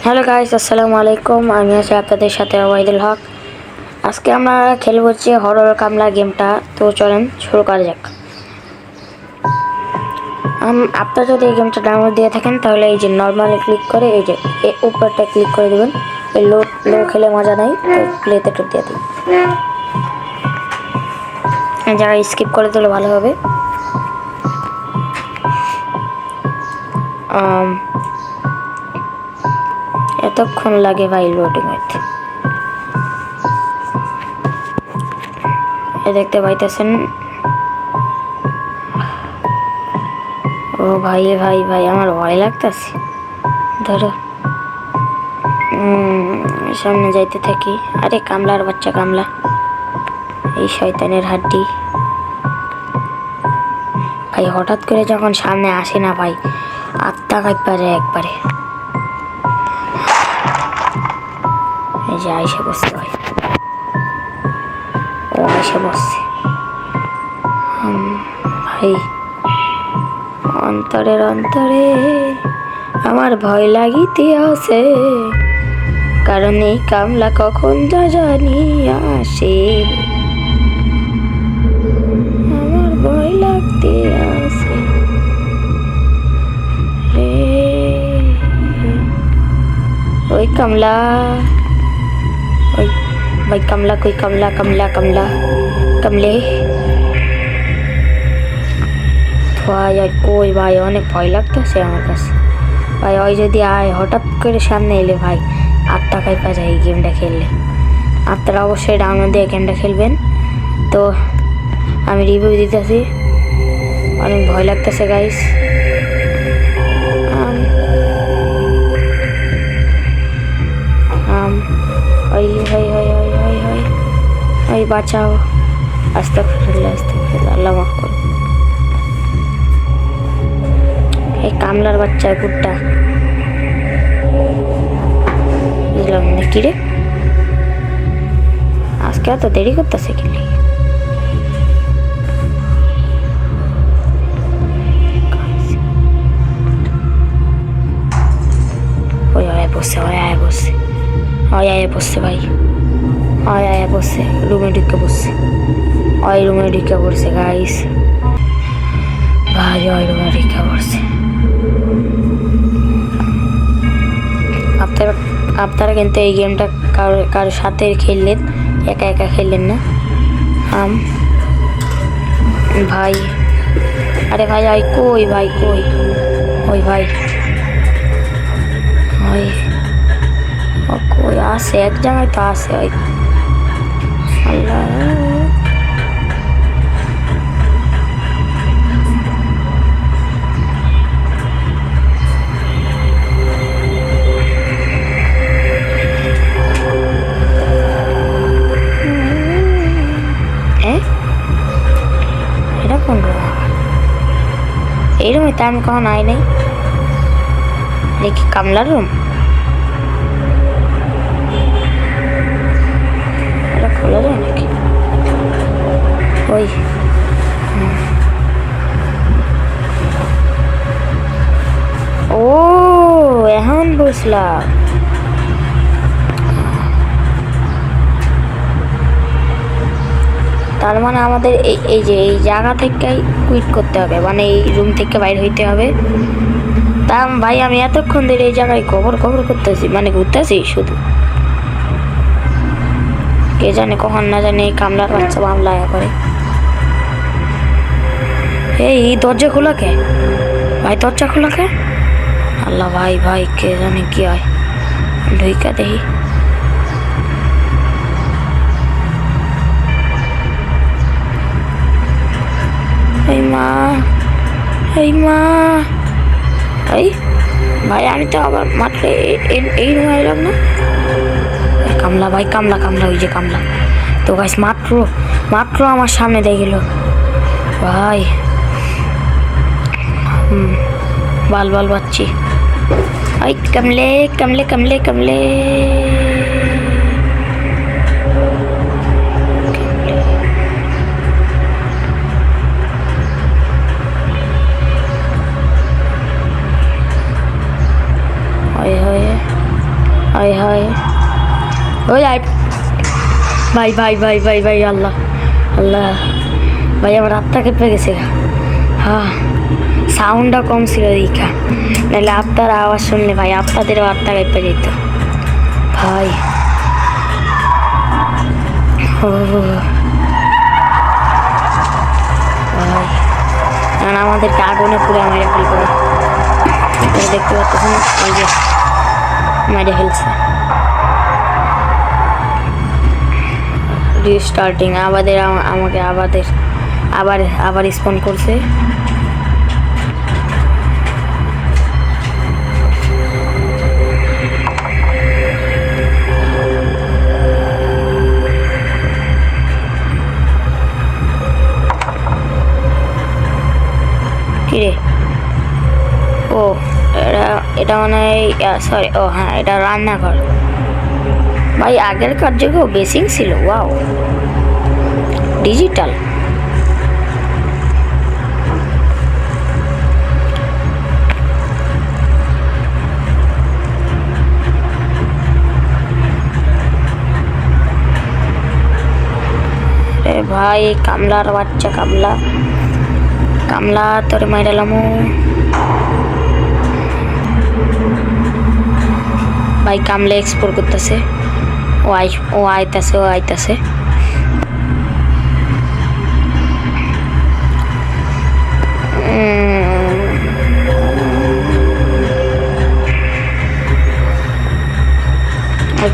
Hello guys, আসসালামু আলাইকুম। আমি আছি আপনাদের সাথে ওয়াহিদুল হক। আজকে আমরা খেলবো হচ্ছে হরর কামলা গেমটা। তো চলেন শুরু করা যাক। আপনারা যদি এই গেমটা ডাউনলোড দিয়ে থাকেন তাহলে এই যে নর্মালে ক্লিক করে এই যে উপরটা ক্লিক করে দেবেন। এই লো খেলে মজা নাই, তো প্লেতে টিপ দিয়ে দিন। যারা স্কিপ করে দিলে ভালো হবে। এতক্ষণ লাগে ভাই লোডিং হইতে। দেখতে পাইতেছেন। ও ভাই ভাই ভাই আমার ভয় লাগতেছে। ধরো সামনে যাইতে থাকি। আরে কামলার বাচ্চা কামলা, এই শয়তানের হাড্ডি ভাই হঠাৎ করে যখন সামনে আসে না ভাই, আত্মা কাঁপে একবারে। এই যে আইসে বসতে হয়, ও আইসে বসছে ভাই। অন্তরের অন্তরে আমার ভয় লাগিতে আছে, কারণ এই কামলা কখন যা জানি আসে। আমার ভয় লাগতে আছে রে। ওই কামলা, ওই ভাই কামলা কই? কামলা কামলা কামলা কামলে ভাই আর কই ভাই? অনেক ভয় লাগতেছে আমার কাছে ভাই। ওই যদি আয় হঠাৎ করে সামনে এলে ভাই, আত্মা কাঁপা যায় এই গেমটা খেললে। আপনারা অবশ্যই ডাউনলোড দিয়ে গেমটা খেলবেন। তো আমি রিভিউ দিতেছি, অনেক ভয় লাগতেছে গাইস। ওই হই হই হই হই হই ওই বাঁচাও। আস্তাগফিরুল্লাহ আস্তাগফিরুল্লাহ, আল্লাহ মাফ করো। এই কামলার বাচ্চা কুটটা বুঝলাম না কি রে, আজকে এত দেরি করতেছে কি? ওই আয় বসছে, ওই আয় বসছে, ওই আয় বসছে ভাই, ওই আয় বসছে, রুমে ঢুকে বসছে, ওই রুমে ঢুকে পড়ছে গাইস ভাই, ওই রুমে ঢুকে পড়ছে। আপনারা কিন্তু এই গেমটা কারোর সাথে খেললেন, একা একা খেললেন না ভাই। আরে ভাই ওই কই ভাই, কই ওই ভাই? ওই ও কই আসে? এক জায়গায় তো আসে ওই। আল্লাহ এটা কোন রুম? এই রুমে তো আমি কখন আই নাই। দেখি কামলার রুম, এটা খোলা যায় নাকি? ওই ও এখন বুঝলাম। তার মানে আমাদের এই যে এই জায়গা থেকেই কুইট করতে হবে, মানে এই রুম থেকে বাইরে হইতে হবে। তা ভাই আমি এতক্ষণ ধরে এই জায়গায় কবর করতেছি, মানে ঘুরতেছি শুধু। কে জানে কখন না জানে এই কামলার বাচ্চা মামলা করে। এই দরজা খোলা কে ভাই? দরজা খোলা কে? আল্লাহ ভাই ভাই কে জানে কি হয়। ঢুইকা দেখি। এই মা, এই মা, এই ভাই আমি তো আবার মাত্র এই রুমে এলাম না। কামলা ভাই, কামলা কামলা, ওই যে কামলা। তো গাইস মাত্র আমার সামনে দিয়ে গেল ভাই। বাল বাচ্চি। ওই কামলে কামলে কামলে কামলে হায় হায় ওই আয় ভাই ভাই ভাই ভাই ভাই আল্লাহ আল্লাহ ভাই আমার আত্মা কেঁপে গেছে হ্যাঁ সাউন্ডটা কম ছিল দীঘা নাহলে আপনার আওয়াজ শুনলে ভাই আপনাদেরও আত্মা কেঁপে যেত ভাই ও ভাই কারণ আমাদেরকে আগুনে পুরো মেরে ফেলবে দেখতে পাচ্ছেন ওই যে মেরে ফেলছে রিস্টার্টিং আমাকে আবার স্পন করছে কিরে ও এটা মানে সরি ও হ্যাঁ এটা রান্নাঘর ভাই আগেরকার যুগেও বেসিং ছিল ওয়াও ডিজিটাল ভাই কামলার বাচ্চা কামলা তোর মাইরালাম ভাই কামলা এক্সপ্লোর করতেছে ও আইতাছে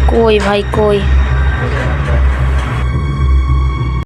কই ভাই কই